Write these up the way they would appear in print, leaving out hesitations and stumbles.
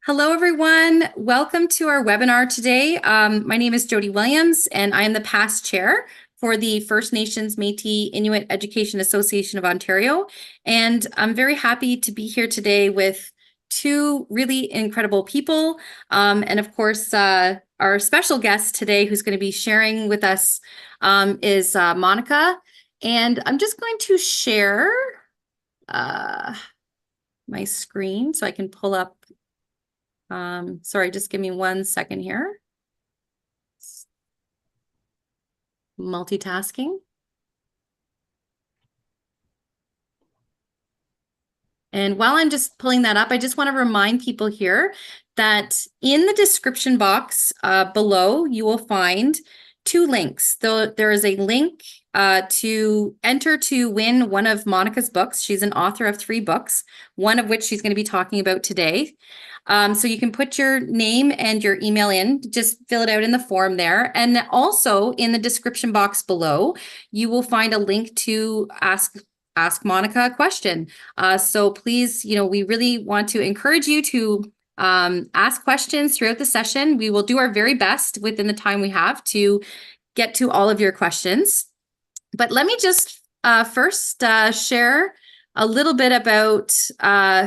Hello, everyone. Welcome to our webinar today. My name is Jody Williams, and I am the past chair for the First Nations Métis Inuit Education Association of Ontario. And I'm very happy to be here today with two really incredible people. And of course, our special guest today who's going to be sharing with us is Monica. And I'm just going to share my screen so I can pull up. Sorry, just give me 1 second here. Multitasking. And while I'm just pulling that up, I just want to remind people here that in the description box below, you will find two links. There is a link to enter to win one of Monica's books. She's an author of 3 books, one of which she's going to be talking about today. So you can put your name and your email in, just fill it out in the form there. And also in the description box below, you will find a link to ask Monica a question. So please, we really want to encourage you to ask questions throughout the session. We will do our very best within the time we have to get to all of your questions. But let me just first share a little bit about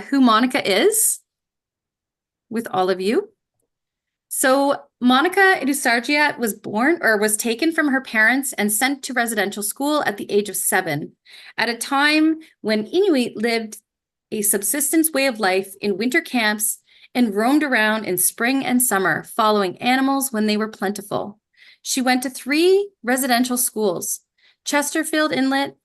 who Monica is with all of you. So Monica Ittusardjuat was taken from her parents and sent to residential school at the age of 7, at a time when Inuit lived a subsistence way of life in winter camps and roamed around in spring and summer, following animals when they were plentiful. She went to 3 residential schools: Chesterfield Inlet,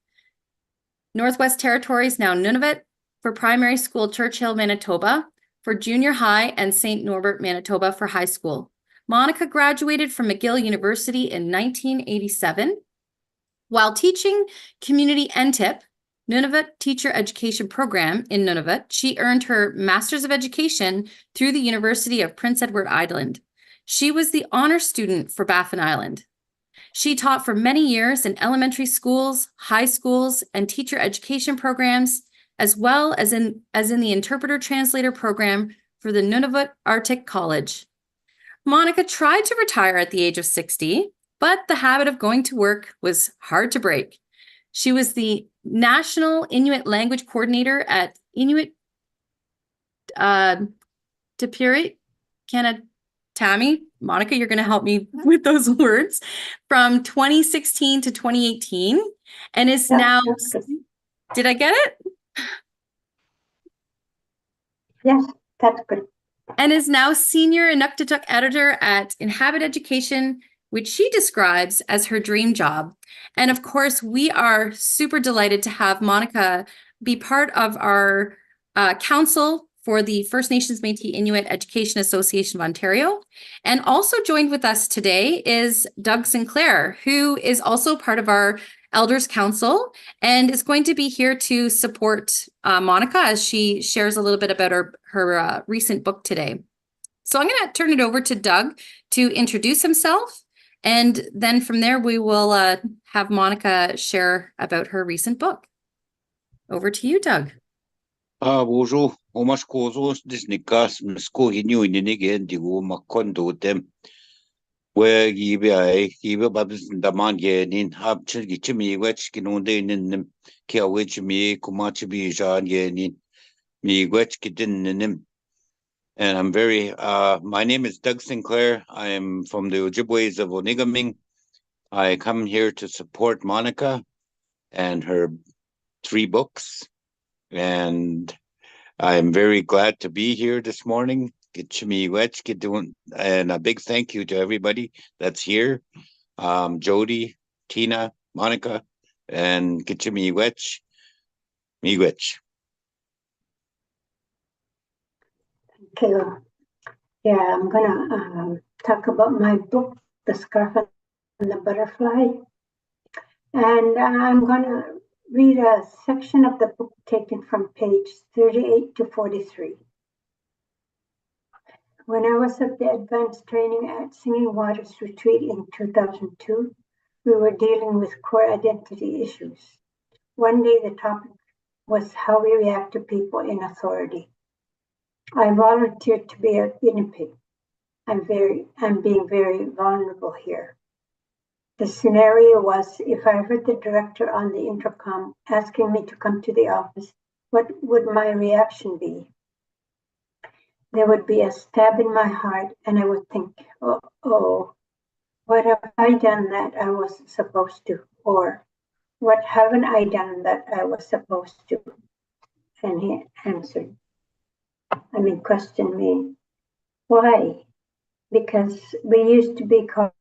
Northwest Territories, now Nunavut, for primary school, Churchill, Manitoba, for junior high, and St. Norbert, Manitoba for high school. Monica graduated from McGill University in 1987. While teaching Community NTEP, Nunavut Teacher Education Program in Nunavut, she earned her Master's of Education through the University of Prince Edward Island. She was the honor student for Baffin Island. She taught for many years in elementary schools, high schools, and teacher education programs, as well as in the Interpreter Translator Program for the Nunavut Arctic College. Monica tried to retire at the age of 60, but the habit of going to work was hard to break. She was the National Inuit Language Coordinator at Inuit Tapiriit Kanatami. Monica, you're going to help me with those words, from 2016 to 2018, and is now, did I get it? Yes, that's good. And is now Senior Inuktitut Editor at Inhabit Education, which she describes as her dream job. And of course, we are super delighted to have Monica be part of our council for the First Nations Métis Inuit Education Association of Ontario. And also joined with us today is Doug Sinclair, who is also part of our Elders Council and is going to be here to support Monica as she shares a little bit about her recent book today. So I'm going to turn it over to Doug to introduce himself, and then from there we will have Monica share about her recent book. Over to you, Doug. Bonjour, omas kozos disnikas msko hinu ininigen digu makondo dem. Where give babs daman yenin hab chilgichimi wetch kinonde nim kia which me kumachibi jan yenin me wetch kidin. And I'm very my name is Doug Sinclair. I am from the Ojibways of Onigaming. I come here to support Monica and her 3 books, and I'm very glad to be here this morning. And a big thank you to everybody that's here. Jody, Tina, Monica, and Miigwech. Thank you. Yeah, I'm gonna talk about my book, The Scarf and the Butterfly. And I'm gonna read a section of the book taken from page 38 to 43. When I was at the advanced training at Singing Waters Retreat in 2002, we were dealing with core identity issues. One day the topic was how we react to people in authority. I volunteered to be a guinea pig. I'm being very vulnerable here. The scenario was if I heard the director on the intercom asking me to come to the office, what would my reaction be? There would be a stab in my heart, and I would think, oh, what have I done that I wasn't supposed to? Or what haven't I done that I was supposed to? And he questioned me. Why? Because we used to be called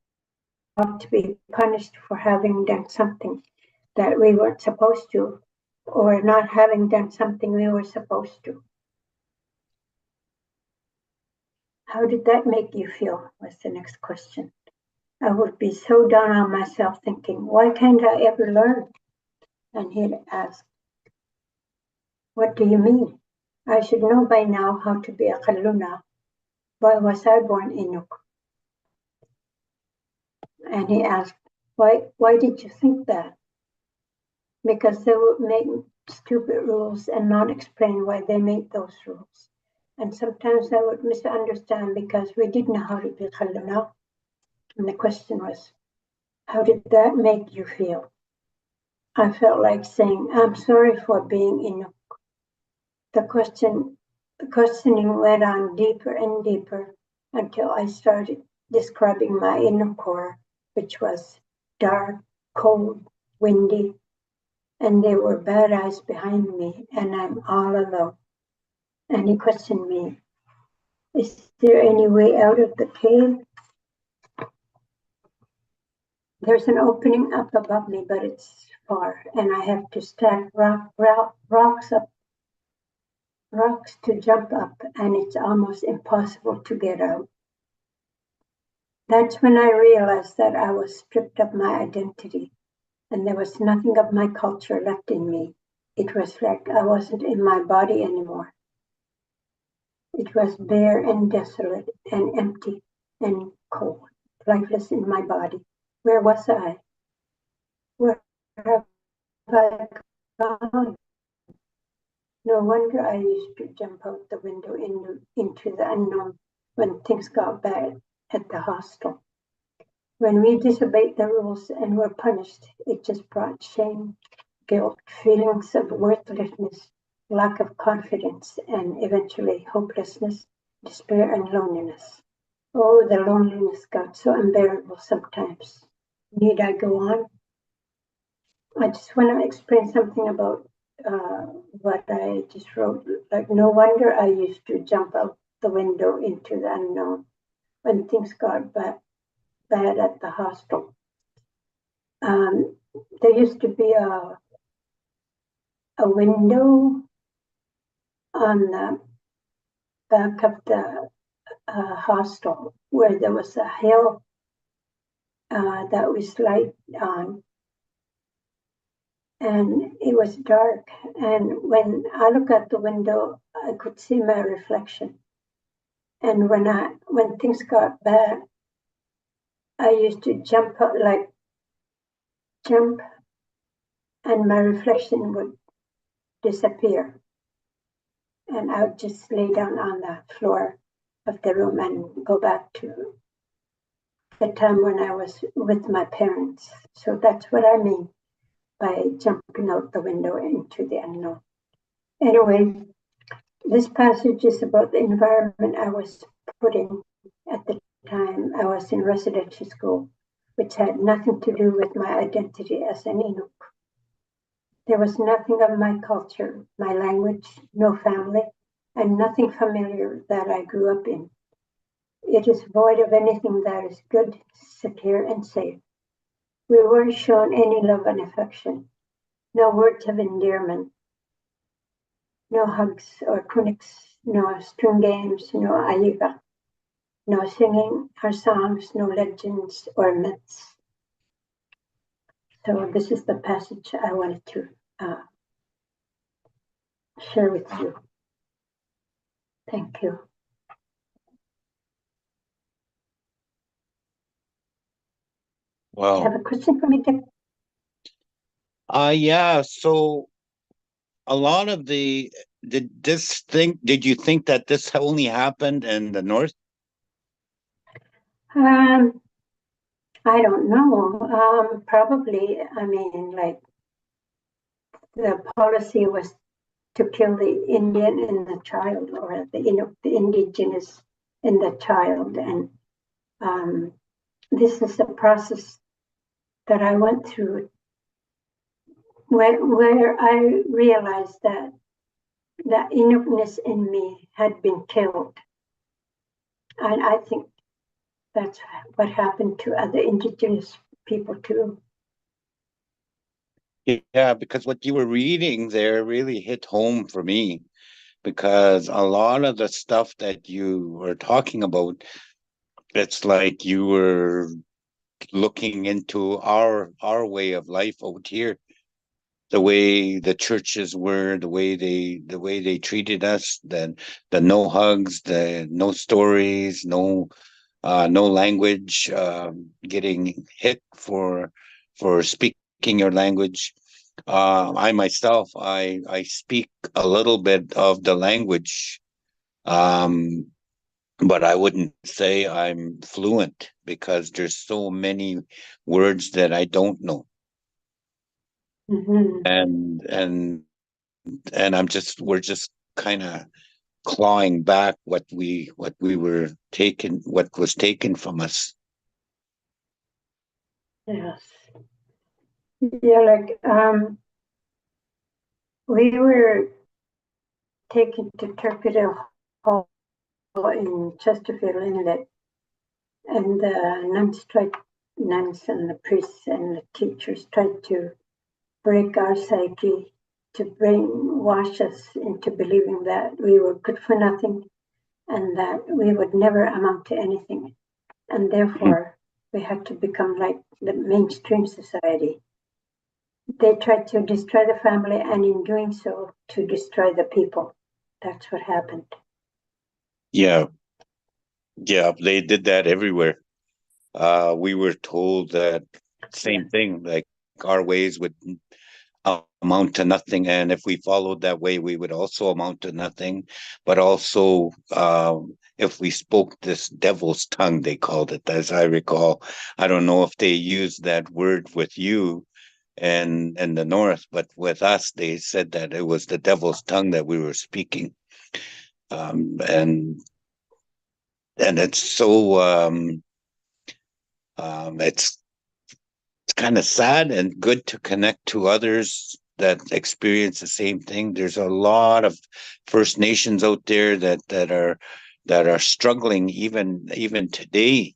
to be punished for having done something that we weren't supposed to, or not having done something we were supposed to. How did that make you feel? Was the next question. I would be so down on myself thinking, why can't I ever learn? And he'd ask, what do you mean? I should know by now how to be a kaluna. Why was I born Inuk? And he asked, why did you think that? Because they would make stupid rules and not explain why they made those rules. And sometimes I would misunderstand because we didn't know how to be kaluna. And the question was, how did that make you feel? I felt like saying, I'm sorry for being Inuk. The questioning went on deeper and deeper until I started describing my Inuk core, which was dark, cold, windy, and there were bad eyes behind me, and I'm all alone. And he questioned me, is there any way out of the cave? There's an opening up above me, but it's far, and I have to stack rocks to jump up, and it's almost impossible to get out. That's when I realized that I was stripped of my identity, and there was nothing of my culture left in me. It was like I wasn't in my body anymore. It was bare and desolate and empty and cold, lifeless in my body. Where was I? Where have I gone? No wonder I used to jump out the window into the unknown when things got bad at the hostel. When we disobeyed the rules and were punished, it just brought shame, guilt, feelings of worthlessness, lack of confidence, and eventually hopelessness, despair, and loneliness. Oh, the loneliness got so unbearable sometimes. Need I go on? I just want to explain something about what I just wrote. Like, no wonder I used to jump out the window into the unknown when things got bad at the hostel. There used to be a window on the back of the hostel where there was a hill that we slid on, and it was dark. And when I look out the window, I could see my reflection. And when things got bad, I used to jump, and my reflection would disappear. And I would just lay down on the floor of the room and go back to the time when I was with my parents. So that's what I mean by jumping out the window into the unknown. Anyway, this passage is about the environment I was put in at the time I was in residential school, which had nothing to do with my identity as an Inuk. There was nothing of my culture, my language, no family, and nothing familiar that I grew up in. It is void of anything that is good, secure, and safe. We weren't shown any love and affection, no words of endearment, no hugs or kuniks, no string games, no ayiga, no singing or songs, no legends or myths. So this is the passage I wanted to share with you. Thank you. Wow. You have a question for me, Dick? Yeah, so a lot of the did you think that this only happened in the north? I don't know. Probably, I mean, like the policy was to kill the Indian in the child, or the indigenous in the child. And this is a process that I went through where I realized that the Inukness in me had been killed. And I think that's what happened to other indigenous people too. Yeah, because what you were reading there really hit home for me, because a lot of the stuff that you were talking about, it's like you were looking into our way of life out here, the way the churches were, the way they treated us, the no hugs, the no stories, no language, getting hit for speaking your language. I myself, I speak a little bit of the language, but I wouldn't say I'm fluent, because there's so many words that I don't know. Mm-hmm. And we're just kind of clawing back what was taken from us. Yes. Yeah, like we were taken to Tapiriit Hall in Chesterfield Inlet, and the nuns and the priests and the teachers tried to break our psyche, to brainwash us into believing that we were good for nothing and that we would never amount to anything. And therefore, we had to become like the mainstream society. They tried to destroy the family, and in doing so, to destroy the people. That's what happened. Yeah, they did that everywhere. We were told that same thing, like our ways would amount to nothing, and if we followed that way, we would also amount to nothing. But also, if we spoke this devil's tongue, they called it, as I recall. I don't know if they used that word with you and in the north, but with us, they said that it was the devil's tongue that we were speaking. And it's so it's kind of sad and good to connect to others that experience the same thing. There's a lot of First Nations out there that are struggling even today,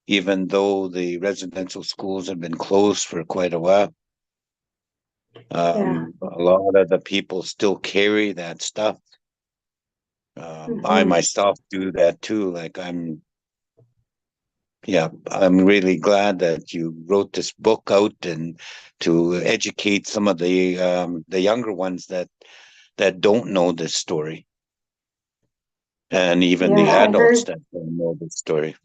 even though the residential schools have been closed for quite a while. Yeah. A lot of the people still carry that stuff. I myself do that too. Like I'm really glad that you wrote this book out, and to educate some of the younger ones that don't know this story, and even the Yeah, adults that don't know this story.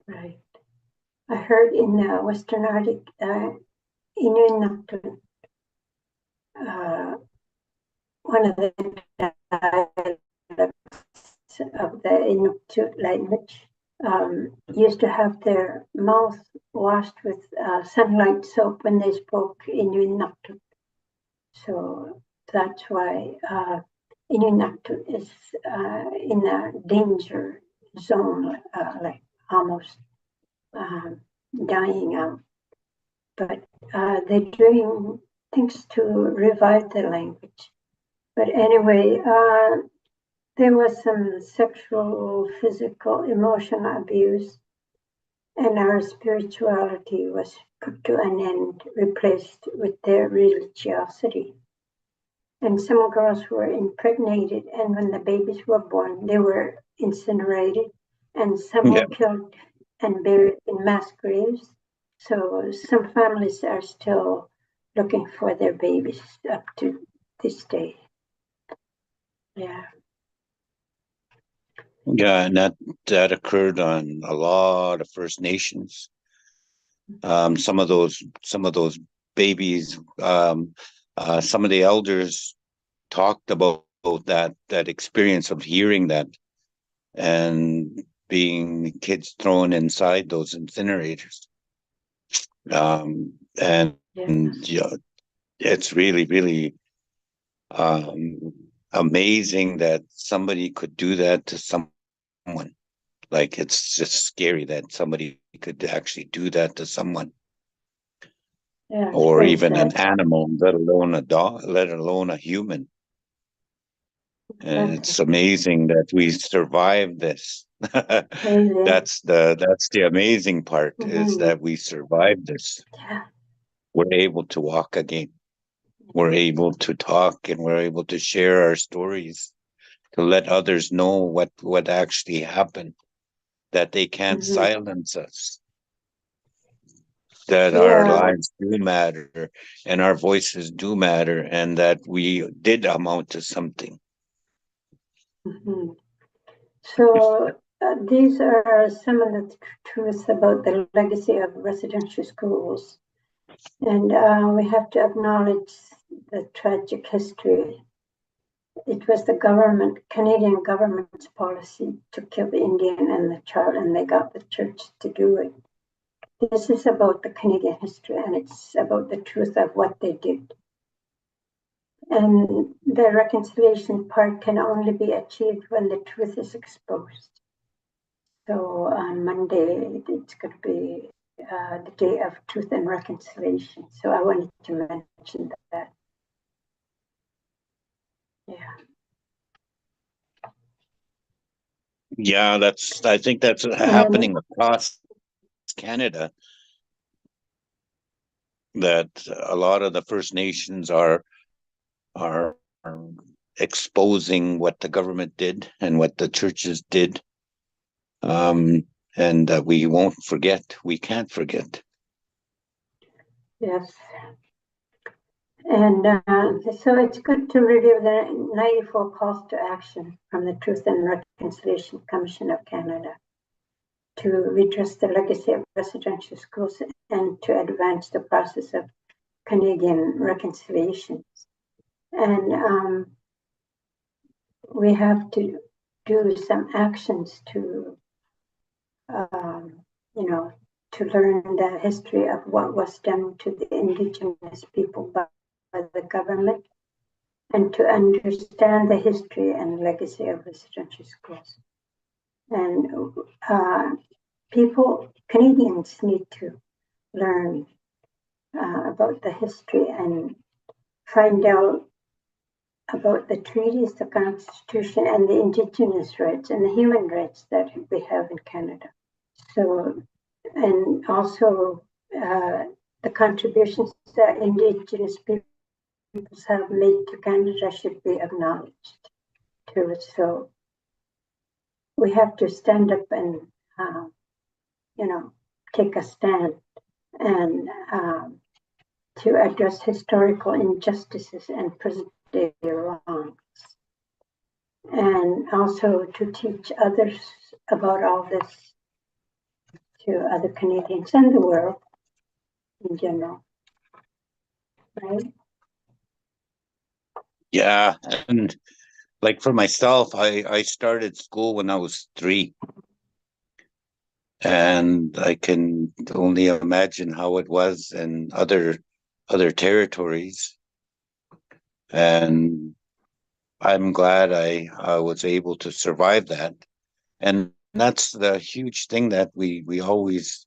Right. I heard in Western Arctic, Inuit one of the dialects of the Inuktitut language, used to have their mouth washed with sunlight soap when they spoke Inuit. So that's why Inuit is in a danger zone, like almost dying out. But they're doing things to revive the language. But anyway, there was some sexual, physical, emotional abuse, and our spirituality was put to an end, replaced with their religiosity. And some girls were impregnated, and when the babies were born, they were incinerated, and some were killed and buried in mass graves. So some families are still looking for their babies up to this day. Yeah. Yeah, and that occurred on a lot of First Nations. Some of those babies, some of the elders talked about that experience of hearing that and being kids thrown inside those incinerators. And yeah, it's really, really amazing that somebody could do that to someone. Like, it's just scary that somebody could actually do that to someone. Yeah, Or even an animal, let alone a dog, let alone a human. And it's amazing that we survived this. That's the amazing part, is that we survived this. Yeah. We're able to walk again. We're able to talk, and we're able to share our stories, to let others know what actually happened, that they can't silence us, that our lives do matter and our voices do matter, and that we did amount to something. So these are some of the truths about the legacy of residential schools. And we have to acknowledge the tragic history. It was the Canadian government's policy to kill the Indian and the child, and they got the church to do it. This is about the Canadian history, and it's about the truth of what they did. And the reconciliation part can only be achieved when the truth is exposed. So on Monday, it's going to be the day of truth and reconciliation. So I wanted to mention that. Yeah. Yeah, I think that's happening across Canada, that a lot of the First Nations are exposing what the government did and what the churches did. And that we won't forget. We can't forget. Yes. And so it's good to review the 94 calls to action from the Truth and Reconciliation Commission of Canada to redress the legacy of residential schools and to advance the process of Canadian reconciliation. And we have to do some actions to, to learn the history of what was done to the Indigenous people by the government, and to understand the history and legacy of residential schools. And Canadians need to learn about the history and find out about the treaties, the Constitution, and the Indigenous rights and the human rights that we have in Canada. So, and also the contributions that Indigenous peoples have made to Canada should be acknowledged too. So we have to stand up and, take a stand and to address historical injustices and present-day wrongs. And also to teach others about all this to other Canadians and the world in general, right? Yeah, and like for myself, I started school when I was 3. And I can only imagine how it was in other territories. And I'm glad I was able to survive that. And that's the huge thing that we always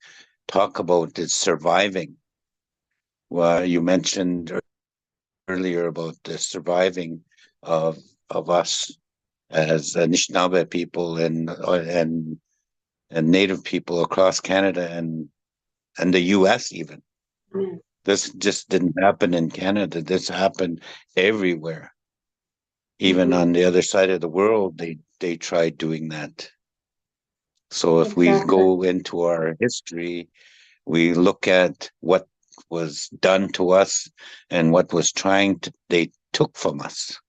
talk about, is surviving. Well, you mentioned earlier about the surviving of us as Anishinaabe people and Native people across Canada and the US even. Mm. This just didn't happen in Canada. This happened everywhere. Even on the other side of the world, they tried doing that. So if we go into our history, we look at what was done to us and what was they took from us.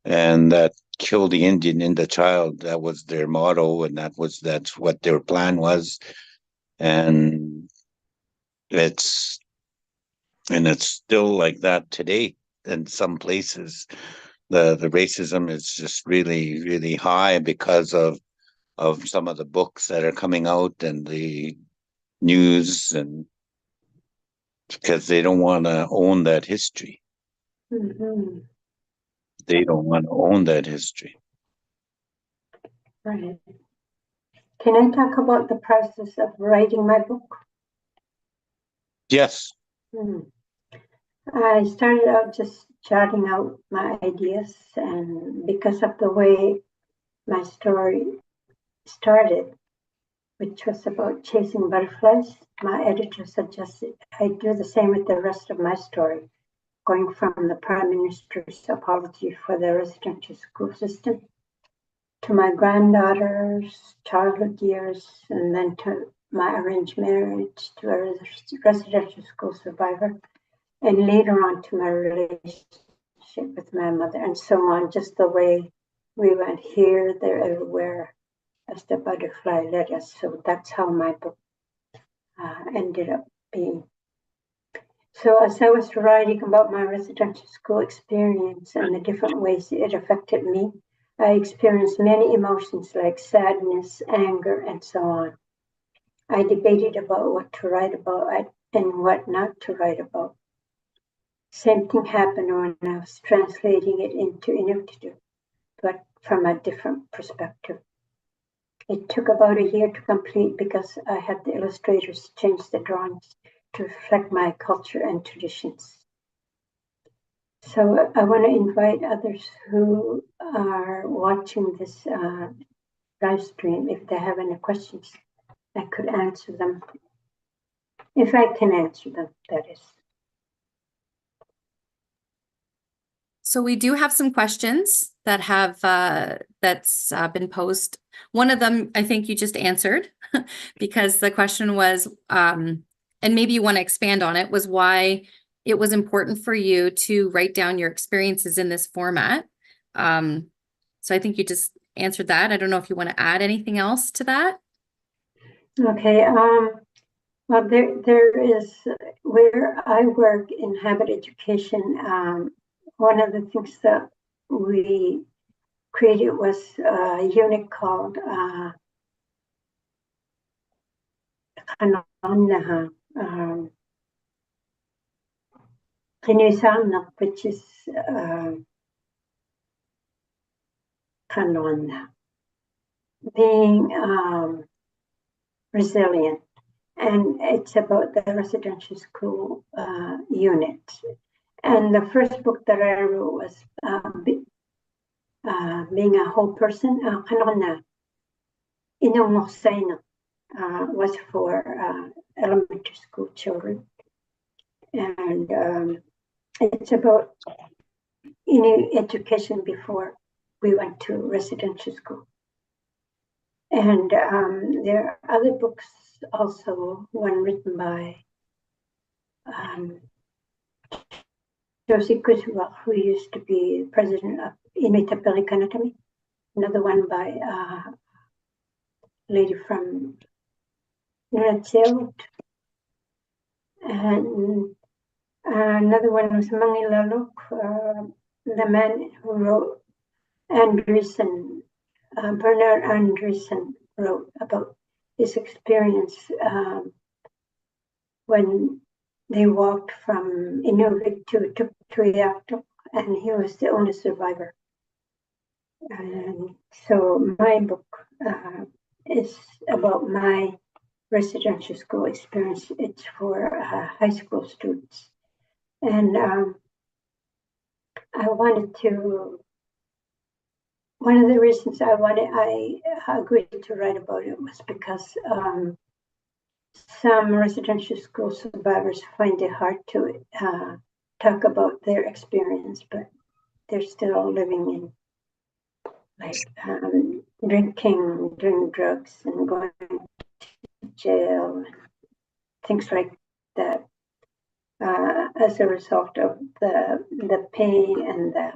And that kill the Indian in the child, that was their motto, and that's what their plan was. And it's still like that today in some places. the racism is just really, really high because of some of the books that are coming out and the news, and because they don't want to own that history. Mm-hmm. They don't want to own that history. Right. Can I talk about the process of writing my book? Yes. I started out just jotting out my ideas, and because of the way my story started, which was about chasing butterflies, my editor suggested I do the same with the rest of my story, going from the Prime Minister's apology for the residential school system to my granddaughter's childhood years, and then to my arranged marriage to a residential school survivor, and later on to my relationship with my mother, and so on, just the way we went here, there, everywhere, as the butterfly led us. So that's how my book ended up being. So as I was writing about my residential school experience and the different ways it affected me, I experienced many emotions like sadness, anger, and so on. I debated about what to write about and what not to write about. Same thing happened when I was translating it into Inuktitut, but from a different perspective. It took about a year to complete because I had the illustrators change the drawings to reflect my culture and traditions. So I want to invite others who are watching this live stream, if they have any questions, I could answer them. If I can answer them, that is. So we do have some questions that have that's been posed. One of them, I think you just answered, because the question was, and maybe you want to expand on it, was why it was important for you to write down your experiences in this format. So I think you just answered that. I don't know if you want to add anything else to that. Okay. Well, there is, where I work in Inhabit Education, one of the things that we created was a unit called which is being resilient. And it's about the residential school unit. And the first book that I wrote was being a whole person. Was for elementary school children. And it's about education before we went to residential school. And there are other books also, one written by Churchill, who used to be president of Inuit Tapiriit Kanatami. Another one by a lady from Nunavut Teacher Education. And another one was McGill, the man who wrote Andreessen, Bernard Andreessen wrote about his experience when they walked from Nunavut to Tuktoyaktuk, and he was the only survivor. And so my book is about my residential school experience. It's for high school students. And I wanted to, one of the reasons I agreed to write about it was because some residential school survivors find it hard to talk about their experience, but they're still living in drinking, doing drugs, and going to jail, and things like that, as a result of the pain and the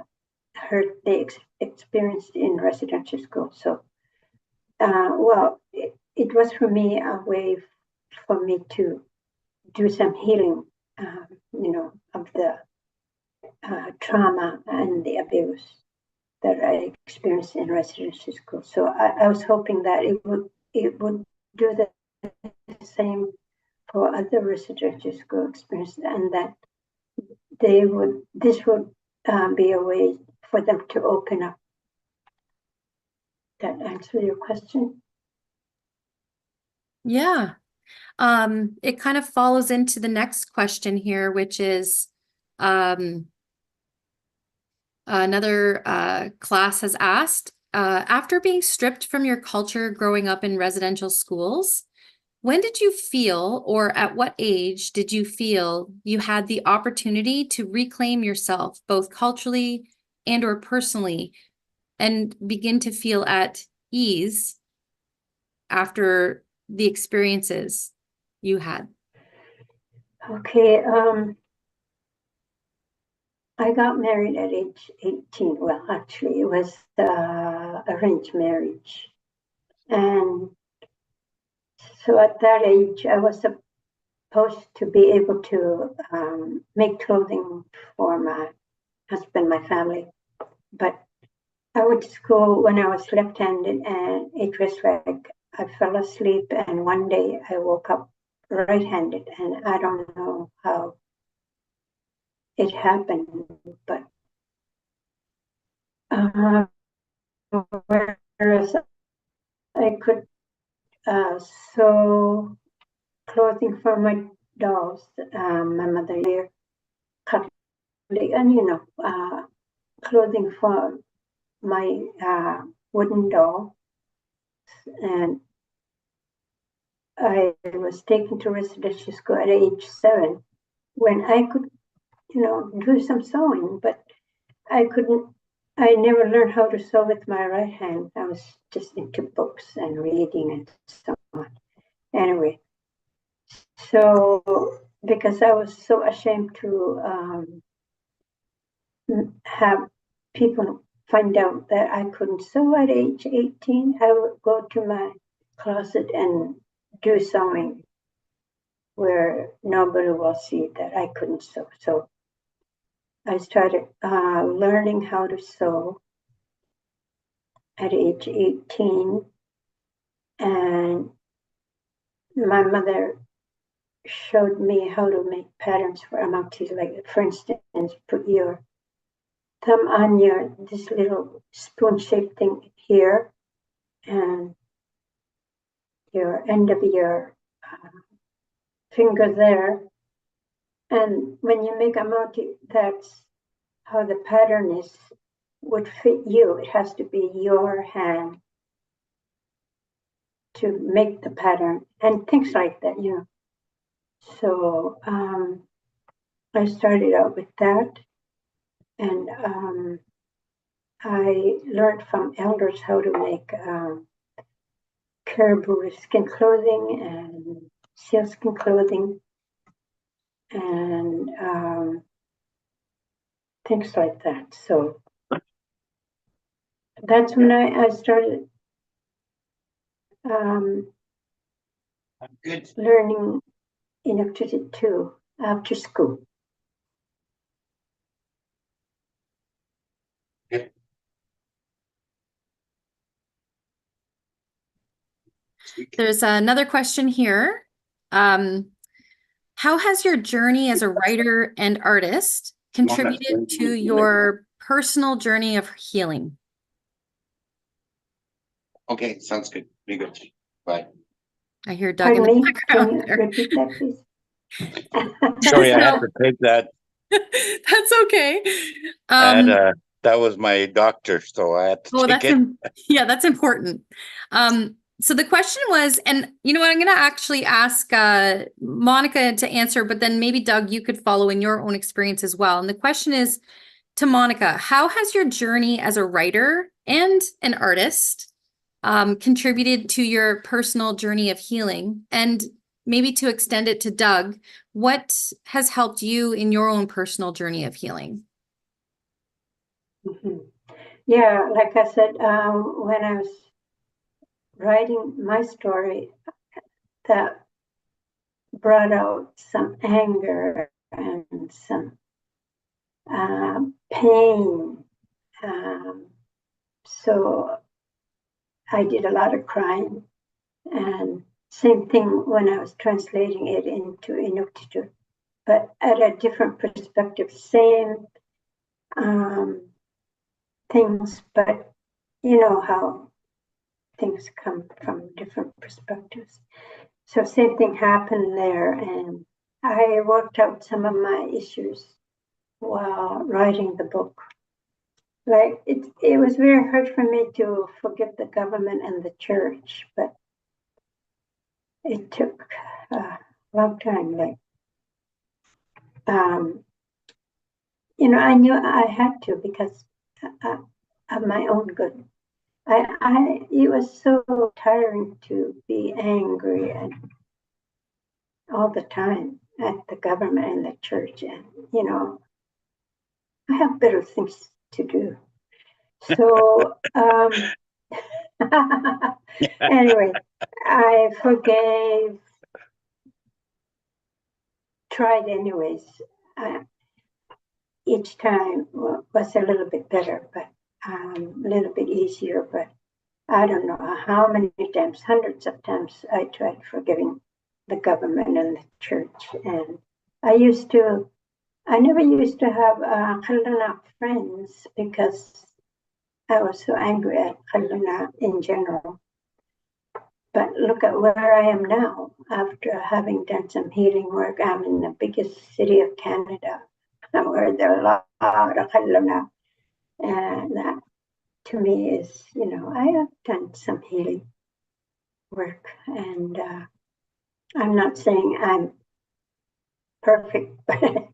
hurt they experienced in residential school. So, it was for me a way for me to do some healing, of the trauma and the abuse. that I experienced in residential school. So I was hoping that it would do the same for other residential school experience, and that this would be a way for them to open up. That answer your question? Yeah. It kind of follows into the next question here, which is another class has asked, after being stripped from your culture growing up in residential schools, when did you feel, or at what age did you feel you had the opportunity to reclaim yourself, both culturally and or personally, and begin to feel at ease after the experiences you had? Okay, I got married at age 18. Well, actually, it was arranged marriage. And so at that age, I was supposed to be able to make clothing for my husband, my family. But I went to school when I was left-handed, and it was like I fell asleep, and one day I woke up right-handed, and I don't know how it happened, but whereas I could sew clothing for my dolls, my mother here cut, and clothing for my wooden doll, and I was taken to residential school at age 7 when I could, do some sewing, but I never learned how to sew with my right hand. I was just into books and reading and so on. Anyway, so because I was so ashamed to have people find out that I couldn't sew at age 18, I would go to my closet and do sewing where nobody will see that I couldn't sew. So I started learning how to sew at age 18, and my mother showed me how to make patterns for amounties, like, for instance, put your thumb on this little spoon-shaped thing here, and your end of your finger there. And when you make a motif, that's how the pattern would fit you. It has to be your hand to make the pattern and things like that, So I started out with that, and I learned from elders how to make caribou skin clothing and sealskin clothing and things like that. So that's when I started learning Inuktitut too after school. There's another question here. How has your journey as a writer and artist contributed to your personal journey of healing? Okay, sounds good. Be good. Bye. I hear Doug in the Can background you there. repeat that, please? Sorry, I had to take that. That's okay. That was my doctor, so I had to take it. Yeah, that's important. So the question was, and you know what, I'm going to actually ask Monica to answer, but then maybe Doug, you could follow in your own experience as well. And the question is to Monica, how has your journey as a writer and an artist contributed to your personal journey of healing? And maybe to extend it to Doug, what has helped you in your own personal journey of healing? Mm-hmm. Yeah, like I said, when I was writing my story, that brought out some anger and some pain, So I did a lot of crying, and same thing when I was translating it into Inuktitut, but at a different perspective, same things, but you know how things come from different perspectives. So same thing happened there, and I worked out some of my issues while writing the book. Like it was very hard for me to forgive the government and the church, but it took a long time. Like, you know, I knew I had to because of my own good. It was so tiring to be angry and all the time at the government and the church, and you know, I have better things to do. So anyway, I forgave, tried anyways. Each time was a little bit better, but a little bit easier. But I don't know how many times, hundreds of times, I tried forgiving the government and the church. And I never used to have Kaluna friends because I was so angry at Kaluna in general. But look at where I am now after having done some healing work. I'm in the biggest city of Canada where there are a lot of Kaluna. And that to me is, you know, I have done some healing work. And I'm not saying I'm perfect, but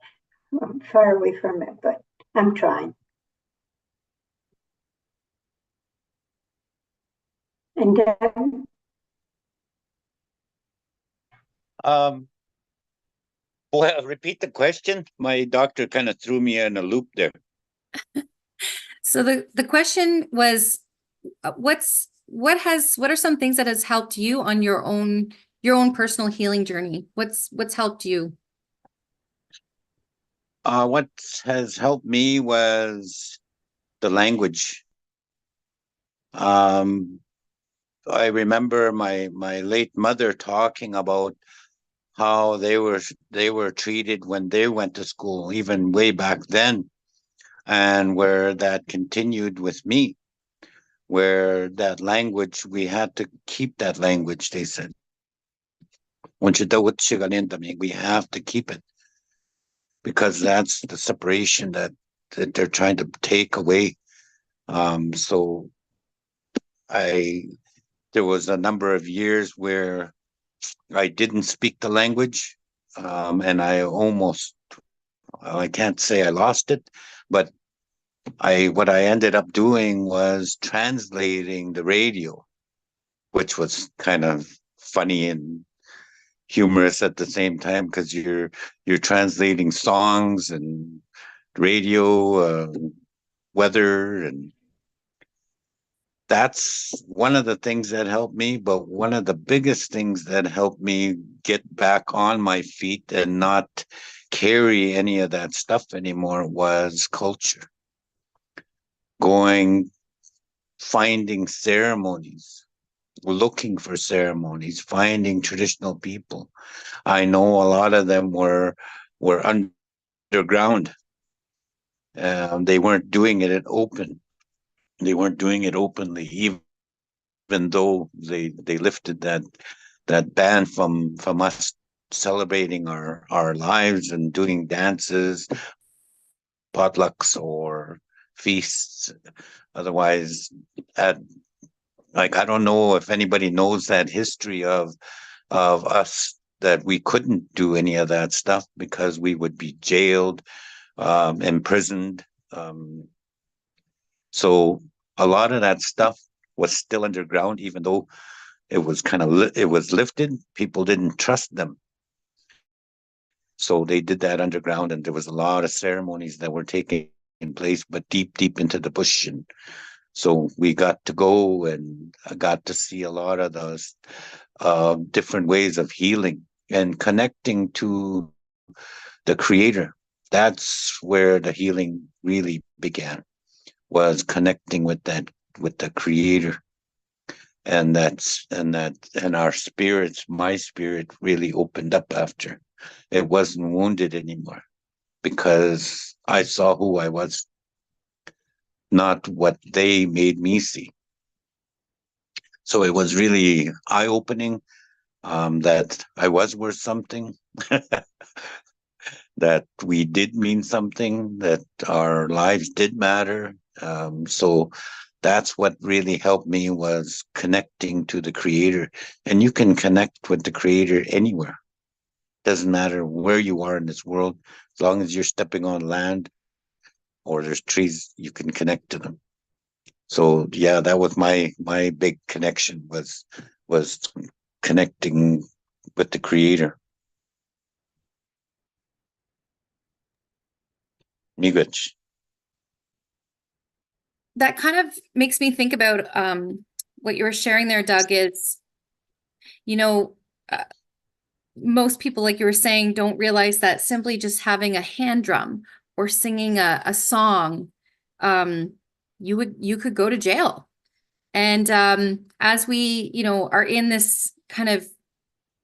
I'm far away from it, but I'm trying. And Well, repeat the question. My doctor kind of threw me in a loop there. So the question was, what are some things that has helped you on your own personal healing journey? What's helped you? What has helped me was the language. I remember my late mother talking about how they were treated when they went to school, even way back then, and where that continued with me, where that language, we had to keep that language, they said. We have to keep it because that's the separation that they're trying to take away. So there was a number of years where I didn't speak the language, and I can't say I lost it, but what I ended up doing was translating the radio, which was kind of funny and humorous at the same time because you're translating songs and radio, weather, and that's one of the things that helped me. But one of the biggest things that helped me get back on my feet and not carry any of that stuff anymore was culture. Finding ceremonies, looking for ceremonies, finding traditional people. I know a lot of them were underground. They weren't doing it open. They weren't doing it openly, even though they lifted that ban from us celebrating our lives and doing dances, potlucks, or feasts. Otherwise, I don't know if anybody knows that history of us, that we couldn't do any of that stuff because we would be jailed, imprisoned. So a lot of that stuff was still underground, even though it was it was lifted. People didn't trust them. So they did that underground, and there was a lot of ceremonies that were taking place, but deep into the bush. And so we got to go, and I got to see a lot of those different ways of healing and connecting to the Creator. That's where the healing really began, was connecting with that with the Creator. And our spirits, my spirit really opened up after. It wasn't wounded anymore because I saw who I was, not what they made me see. So it was really eye-opening, that I was worth something, that we did mean something, that our lives did matter. So that's what really helped me, was connecting to the Creator. And you can connect with the Creator anywhere. Doesn't matter where you are in this world, as long as you're stepping on land or there's trees, you can connect to them. So yeah, that was my big connection, was connecting with the Creator. Miigwech. That kind of makes me think about what you were sharing there, Doug, is, most people, like you were saying, don't realize that simply just having a hand drum or singing a song, you could go to jail. And as we, are in this kind of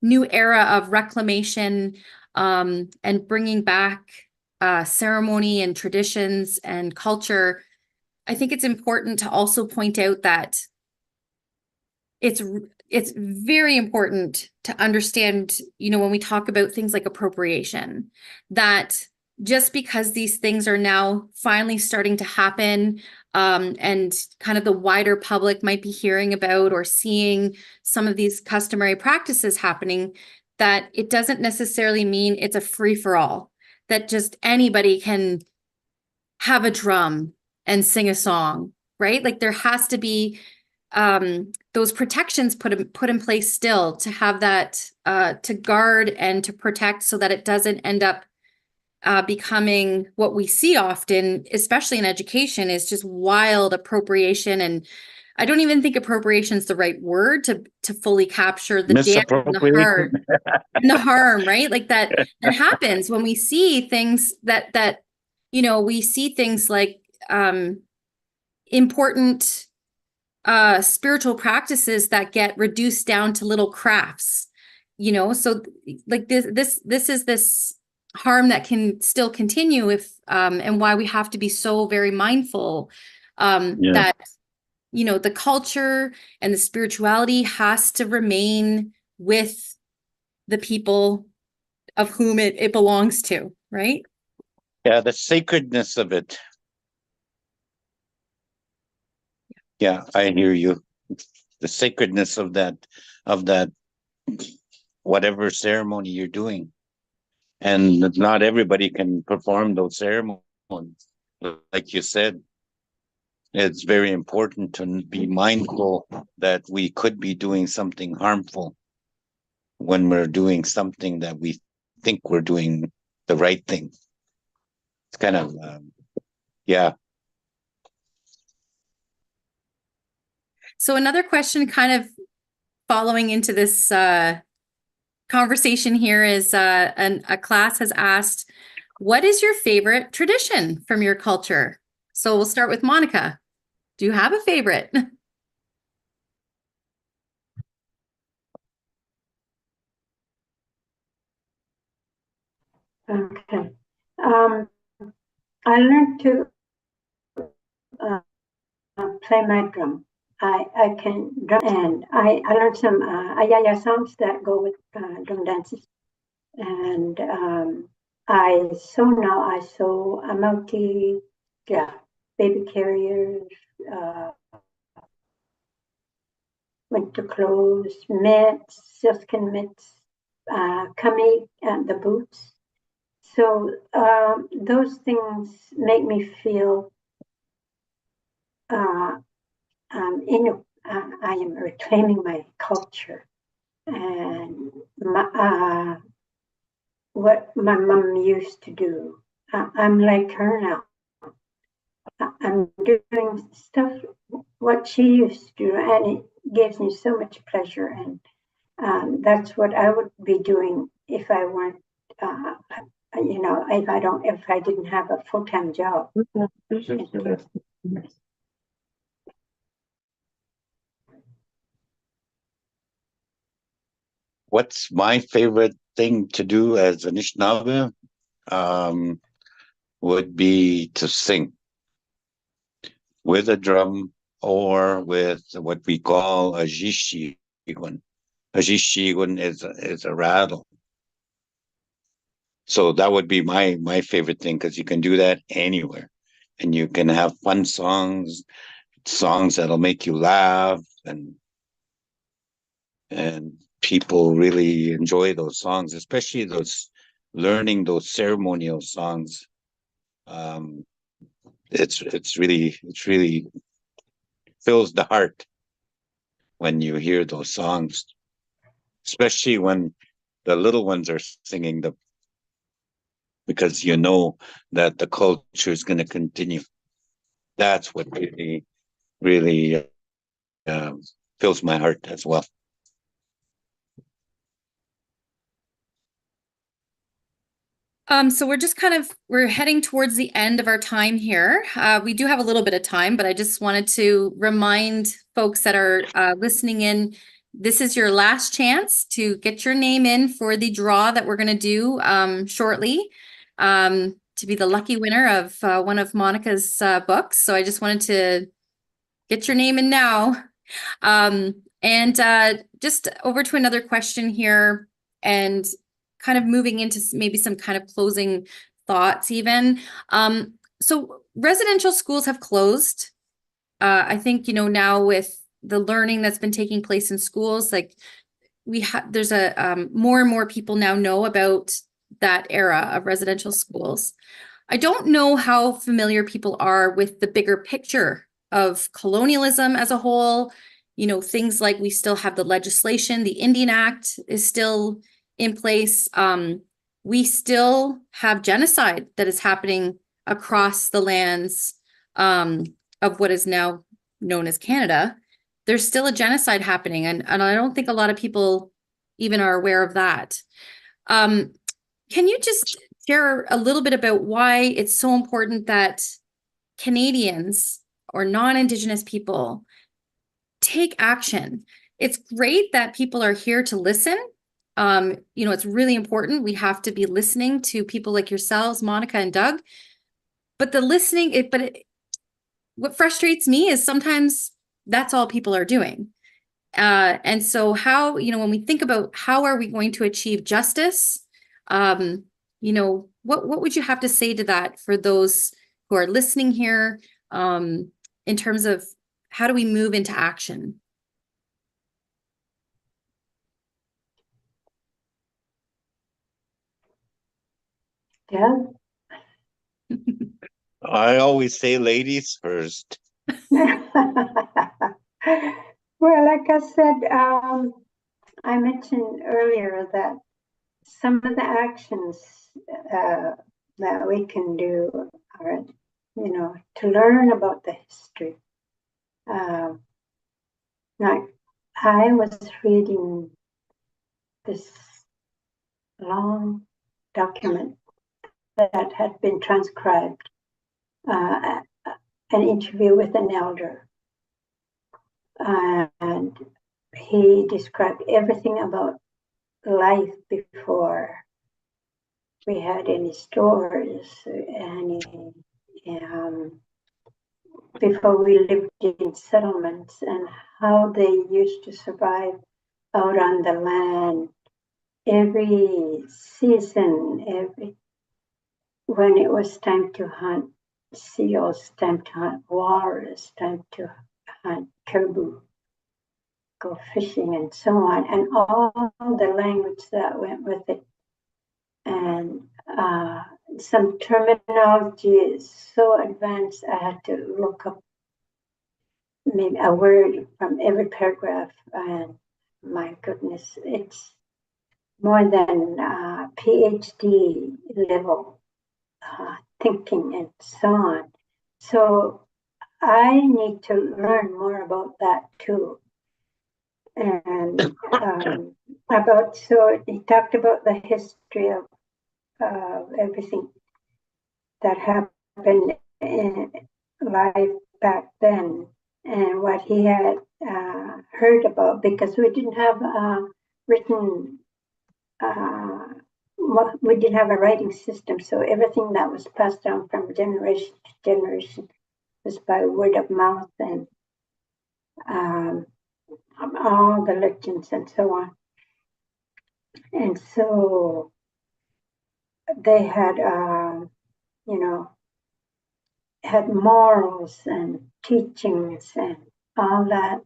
new era of reclamation, and bringing back ceremony and traditions and culture, I think it's important to also point out that it's very important to understand, when we talk about things like appropriation, that just because these things are now finally starting to happen, and kind of the wider public might be hearing about or seeing some of these customary practices happening, that it doesn't necessarily mean it's a free-for-all, that just anybody can have a drum and sing a song, right? Like there has to be those protections put in place still to have that, to guard and to protect, so that it doesn't end up becoming what we see often, especially in education, is just wild appropriation. And I don't even think appropriation is the right word to fully capture the damage and the harm, and the harm, right? Like that happens when we see things that we see things like important spiritual practices that get reduced down to little crafts, so like this is this harm that can still continue if and why we have to be so very mindful that the culture and the spirituality has to remain with the people of whom it belongs to, right? Yeah, the sacredness of it. Yeah, I hear you. The sacredness of that whatever ceremony you're doing. And not everybody can perform those ceremonies. Like you said, it's very important to be mindful that we could be doing something harmful when we're doing something that we think we're doing the right thing. It's kind of, yeah. So another question kind of following into this conversation here is a class has asked, what is your favorite tradition from your culture? So we'll start with Monica. Do you have a favorite? Okay. I learned to play my drum. I can drum, and I learned some ayaya songs that go with drum dances. And I sew a multi, baby carriers, winter clothes, mitts, silkskin mitts, kami, and the boots. So those things make me feel I am reclaiming my culture, and what my mom used to do. I'm like her now. I'm doing stuff what she used to do, and it gives me so much pleasure. And that's what I would be doing if I weren't, if I didn't have a full-time job. what's my favorite thing to do as an Anishinaabe? Would be to sing with a drum or with what we call a jishigun. A jishigun is a rattle. So that would be my favorite thing, because you can do that anywhere, and you can have fun songs that'll make you laugh, and people really enjoy those songs, especially learning those ceremonial songs. It's really fills the heart when you hear those songs, especially when the little ones are singing them, because you know that the culture is going to continue. That's what really fills my heart as well. So we're heading towards the end of our time here. We do have a little bit of time, but I just wanted to remind folks that are listening in, this is your last chance to get your name in for the draw that we're going to do shortly, to be the lucky winner of one of Monica's books. So I just wanted to get your name in now. And just over to another question here, and kind of moving into maybe some kind of closing thoughts even. So residential schools have closed. I think, now with the learning that's been taking place in schools, like there's more and more people now know about that era of residential schools. I don't know how familiar people are with the bigger picture of colonialism as a whole. Things like we still have the legislation, the Indian Act is still in place. We still have genocide that is happening across the lands of what is now known as Canada. There's still a genocide happening, and I don't think a lot of people even are aware of that. Can you just share a little bit about why it's so important that Canadians or non-Indigenous people take action? It's great that people are here to listen. It's really important. We have to be listening to people like yourselves, Monica and Doug. But the listening, what frustrates me is sometimes that's all people are doing. And so how, when we think about how are we going to achieve justice, what would you have to say to that for those who are listening here, in terms of how do we move into action? Yeah. I always say ladies first. Well, like I said, I mentioned earlier that some of the actions that we can do are, to learn about the history. Like I was reading this long document that had been transcribed, an interview with an elder. And he described everything about life before we had any stores, before we lived in settlements, and how they used to survive out on the land. Every season, when it was time to hunt seals, time to hunt walrus, time to hunt caribou, go fishing, and so on, and all the language that went with it. And some terminology is so advanced, I had to look up maybe a word from every paragraph, and my goodness, it's more than PhD level thinking and so on. So I need to learn more about that too. And so he talked about the history of everything that happened in life back then, and what he had heard about, because we didn't have written we didn't have a writing system, so everything that was passed down from generation to generation was by word of mouth and all the legends and so on. And so they had, had morals and teachings and all that,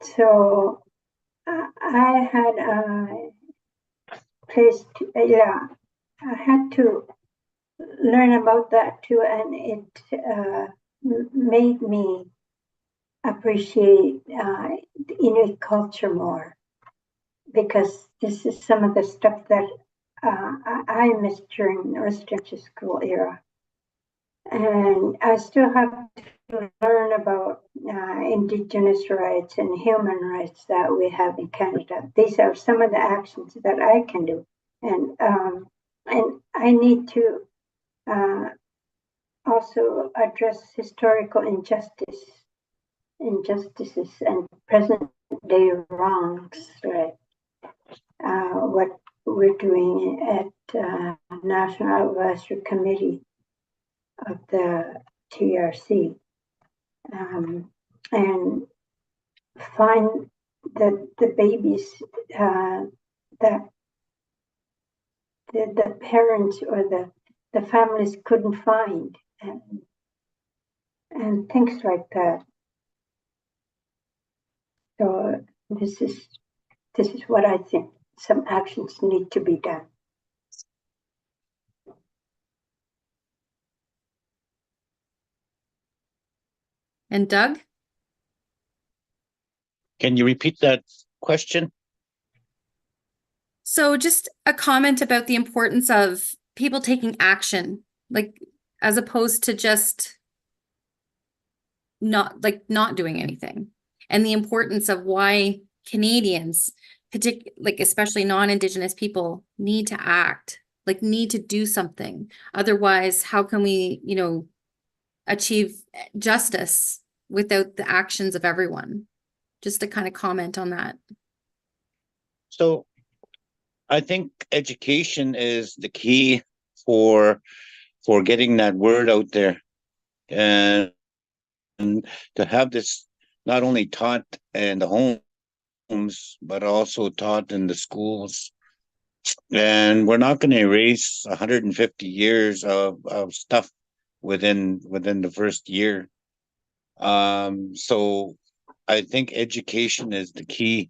So I had I had to learn about that too, and it made me appreciate the Inuit culture more, because this is some of the stuff that I missed during the residential school era. And I still have to learn about Indigenous rights and human rights that we have in Canada. These are some of the actions that I can do. And I need to also address historical injustices and present day wrongs, right? What we're doing at National Advisory Committee of the TRC, and find the babies that the parents or the families couldn't find, and things like that. So this is what I think some actions need to be done. And Doug? Can you repeat that question? So just a comment about the importance of people taking action, like as opposed to just not doing anything, and the importance of why Canadians, like especially non-Indigenous people, need to act, like need to do something. Otherwise, how can we, achieve justice without the actions of everyone? Just to kind of comment on that. So I think education is the key for getting that word out there, and to have this not only taught in the homes, but also taught in the schools. And we're not going to erase 150 years of stuff within the first year. So I think education is the key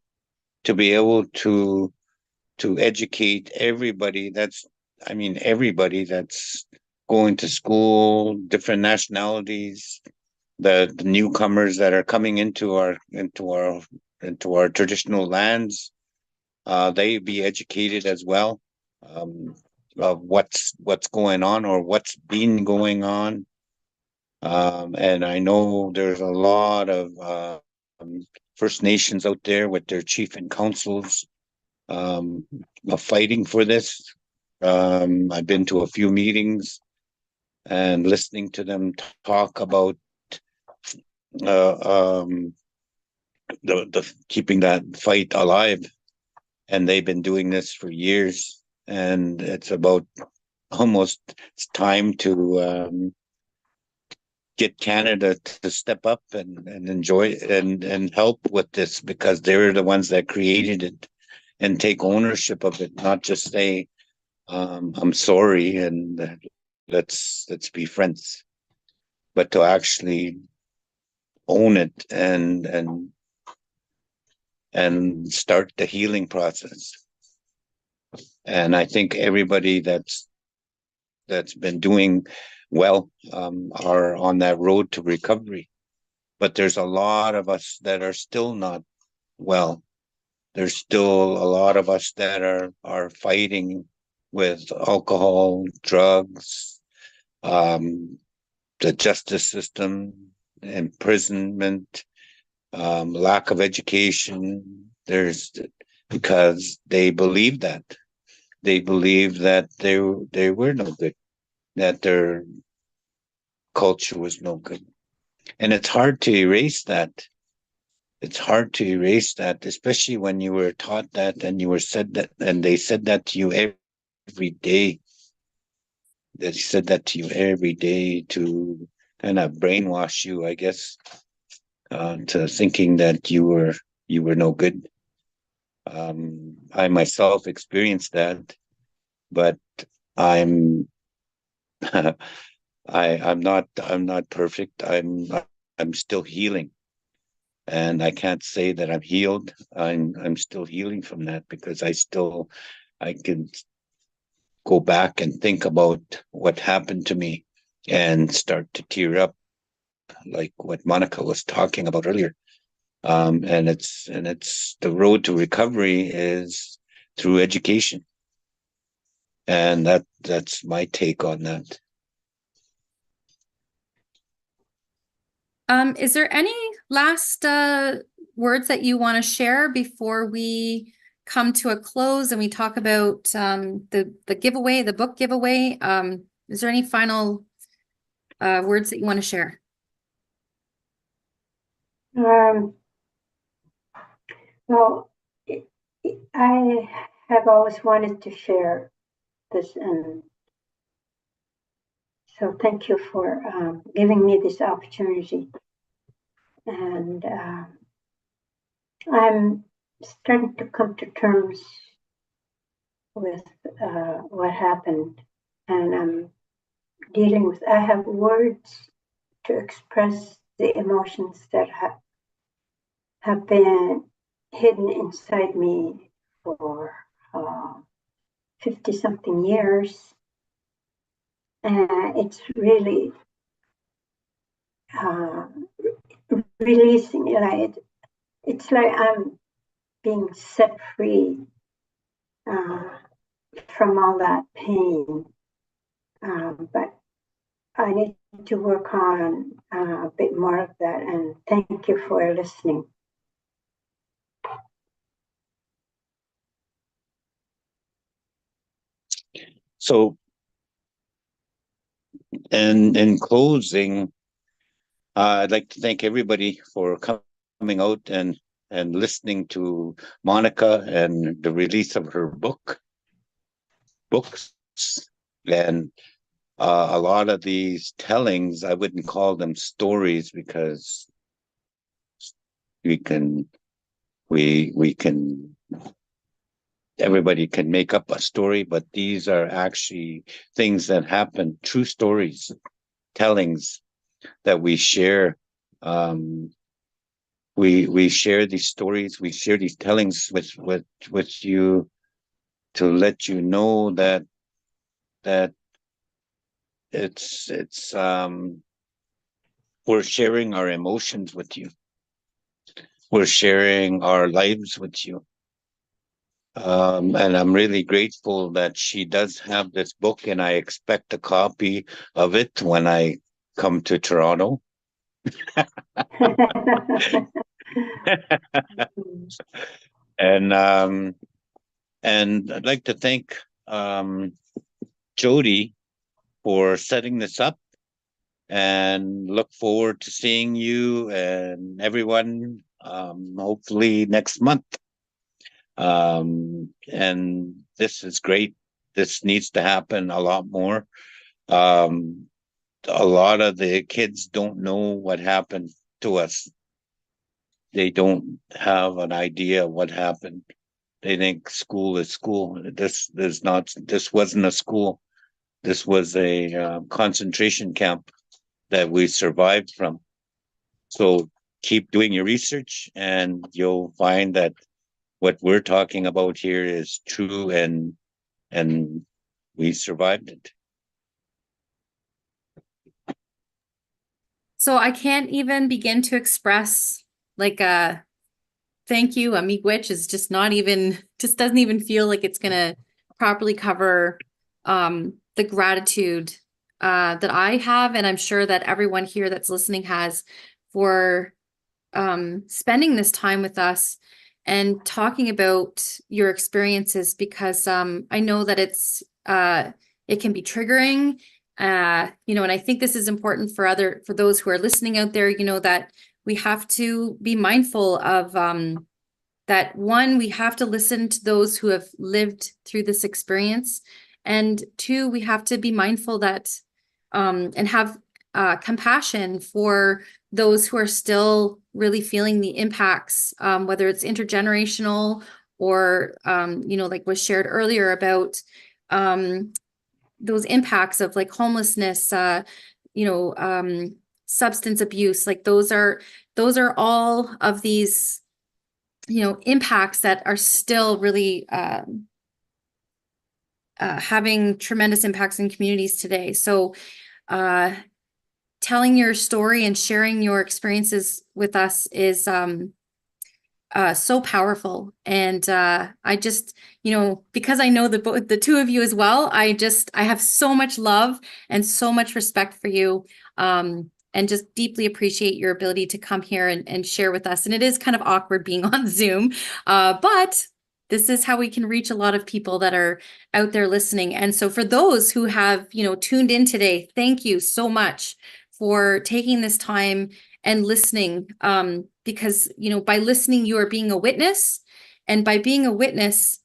to be able to educate everybody everybody that's going to school, different nationalities, the newcomers that are coming into our traditional lands. They be educated as well, of what's going on or what's been going on. And I know there's a lot of First Nations out there with their chief and councils fighting for this. I've been to a few meetings and listening to them talk about the keeping that fight alive, and they've been doing this for years. And it's time to get Canada to step up and enjoy and help with this, because they're the ones that created it, and take ownership of it, not just say, I'm sorry and let's be friends, but to actually own it and start the healing process. And I think everybody that's been doing well are on that road to recovery. But there's a lot of us that are still not well. There's still a lot of us that are fighting with alcohol, drugs, the justice system, imprisonment, lack of education. Because they believe that. They believe that they were no good, that their culture was no good. And it's hard to erase that. it's hard to erase that, especially when you were taught that and you were said that, and they said that to you every day. They said that to you every day to kind of brainwash you, I guess, to thinking that you were no good. I myself experienced that, but I'm I'm not perfect. I'm still healing, and I can't say that I'm healed. I'm still healing from that because I can go back and think about what happened to me and start to tear up, like what Monica was talking about earlier. And it's the road to recovery is through education, and that's my take on that. Is there any last words that you want to share before we come to a close and we talk about the giveaway, the book giveaway? Is there any final words that you want to share? Well, I have always wanted to share this, and so thank you for giving me this opportunity. And I'm starting to come to terms with what happened, and I'm dealing with, I have words to express the emotions that have been hidden inside me for 50-something years. And it's really releasing it. It's like I'm being set free from all that pain. But I need to work on a bit more of that. And thank you for listening. So, and in closing, I'd like to thank everybody for coming out and listening to Monica and the release of her books. And a lot of these tellings, I wouldn't call them stories because we can everybody can make up a story, but these are actually things that happen, true stories, tellings that we share. We share these stories, we share these tellings with you to let you know that it's we're sharing our emotions with you. We're sharing our lives with you. And I'm really grateful that she does have this book, and I expect a copy of it when I come to Toronto. And I'd like to thank Jody for setting this up, and look forward to seeing you and everyone hopefully next month. And this is great. This needs to happen a lot more. A lot of the kids don't know what happened to us. They don't have an idea what happened. They think school is school. This wasn't a school. This was a concentration camp that we survived from. So keep doing your research, and you'll find that what we're talking about here is true, and we survived it. So I can't even begin to express like a thank you. A miigwech is just doesn't even feel like it's gonna properly cover the gratitude that I have, and I'm sure that everyone here that's listening has, for spending this time with us and talking about your experiences, because I know that it can be triggering, and I think this is important for those who are listening out there, that we have to be mindful of that one, we have to listen to those who have lived through this experience. And two, we have to be mindful that and have compassion for those who are still really feeling the impacts, whether it's intergenerational or, like was shared earlier about those impacts of like homelessness, substance abuse. Like those are all of these, impacts that are still really having tremendous impacts in communities today. So telling your story and sharing your experiences with us is so powerful. And I just, because I know the two of you as well, I have so much love and so much respect for you. And just deeply appreciate your ability to come here and share with us. And it is kind of awkward being on Zoom, but this is how we can reach a lot of people that are out there listening. And so for those who have, tuned in today, thank you so much for taking this time and listening, because, by listening, you are being a witness. And by being a witness,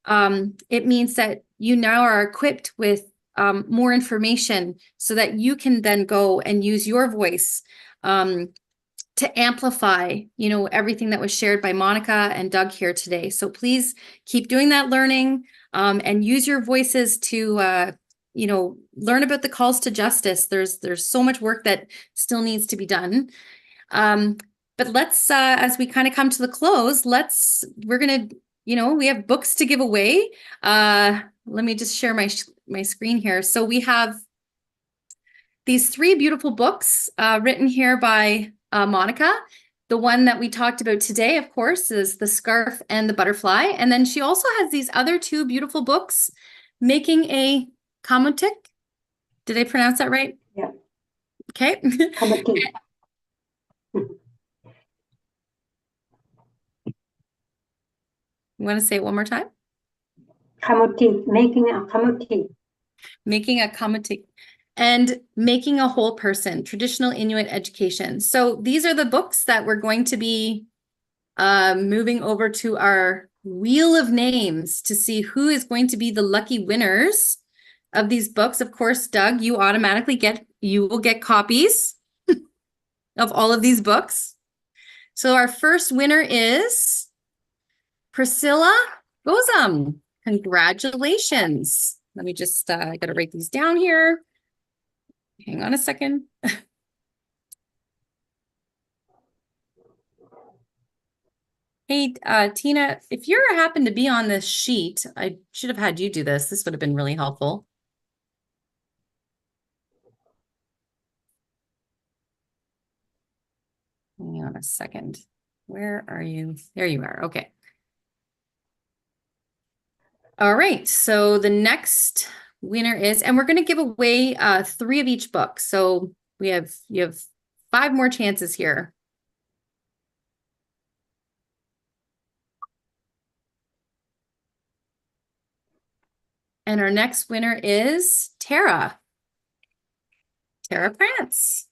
it means that you now are equipped with more information so that you can then go and use your voice to amplify, everything that was shared by Monica and Doug here today. So please keep doing that learning and use your voices to, learn about the calls to justice. There's so much work that still needs to be done. But let's, as we kind of come to the close, we're going to, we have books to give away. Let me just share my screen here. So we have these 3 beautiful books written here by Monica. The one that we talked about today, of course, is The Scarf and the Butterfly. And then she also has these other 2 beautiful books, Making a Kamutik. Did I pronounce that right? Yeah. Okay. Kamutik. You want to say it one more time? Kamutik, making a kamutik. Making a kamutik. And Making a Whole Person, Traditional Inuit Education. So these are the books that we're going to be moving over to our wheel of names to see who is going to be the lucky winners of these books. Of course, Doug, you will get copies of all of these books. So our first winner is Priscilla Gozum. Congratulations. Let me just, I got to write these down here. Hang on a second. Hey, Tina, if you happen to be on this sheet, I should have had you do this. This would have been really helpful. Hang on a second. Where are you? There you are. Okay. All right. So the next winner is, and we're going to give away 3 of each book. So you have 5 more chances here. And our next winner is Tara. Tara Prance.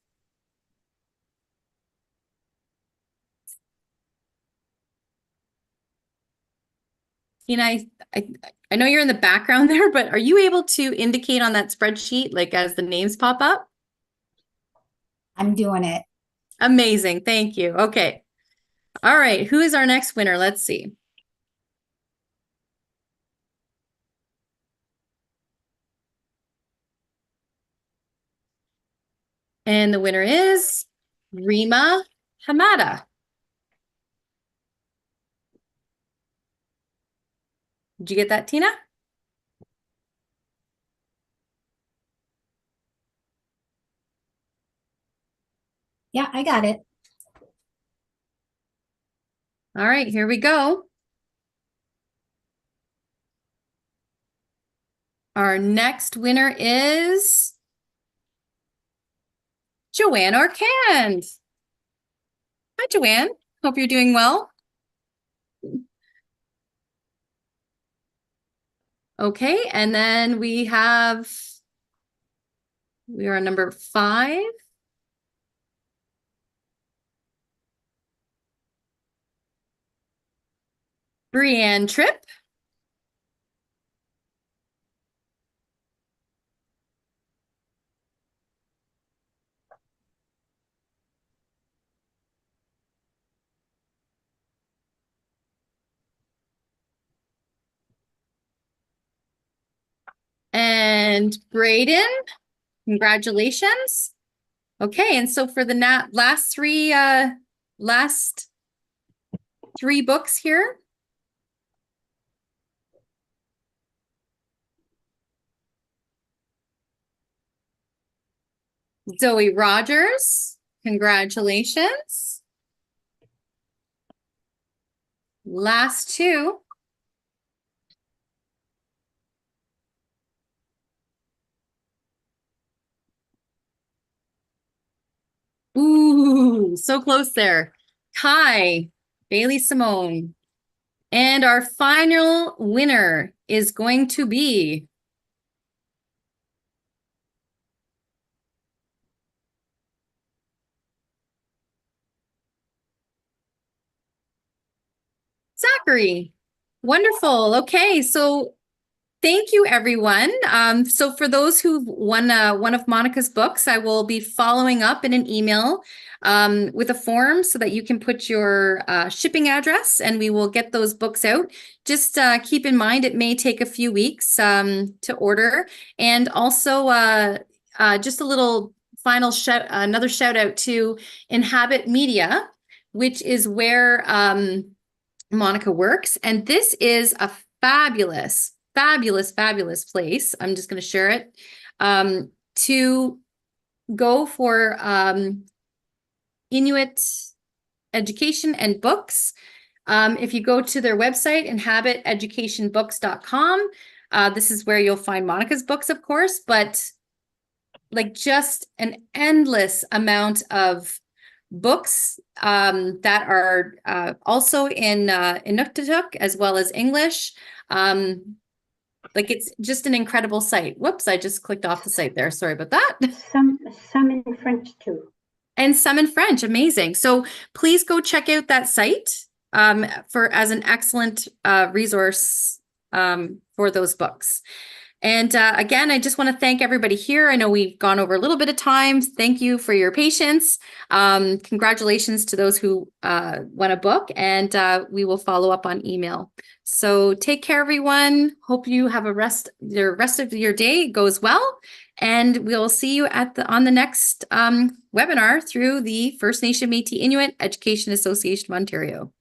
I know you're in the background there, but are you able to indicate on that spreadsheet, like as the names pop up? I'm doing it. Amazing. Thank you. Okay. All right. Who is our next winner? Let's see. And the winner is Rima Hamada. Did you get that, Tina? Yeah, I got it. All right, here we go. Our next winner is Joanne Arcand. Hi, Joanne. Hope you're doing well. Okay, and then we are on number 5. Brianne Tripp. And Braden, congratulations. Okay, and so for the last three books here. Zoe Rogers, congratulations. Last two. Ooh, so close there. Kai, Bailey Simone. And our final winner is going to be Zachary. Wonderful. Okay, so thank you, everyone. So for those who've won one of Monica's books, I will be following up in an email with a form so that you can put your shipping address and we will get those books out. Just keep in mind, it may take a few weeks to order. And also just a little final another shout out to Inhabit Media, which is where Monica works. And this is a fabulous place. I'm just going to share it to go for Inuit education and books. If you go to their website, inhabiteducationbooks.com, this is where you'll find Monica's books, of course, but like just an endless amount of books that are also in Inuktitut as well as English. Like it's just an incredible site. Whoops, I just clicked off the site there. Sorry about that. Some in French too. And some in French. Amazing. So please go check out that site as an excellent resource for those books. And again, I just want to thank everybody here. I know we've gone over a little bit of time. Thank you for your patience. Congratulations to those who won a book, and we will follow up on email. So take care, everyone. Hope you have the rest of your day goes well. And we'll see you on the next webinar through the First Nation Métis Inuit Education Association of Ontario.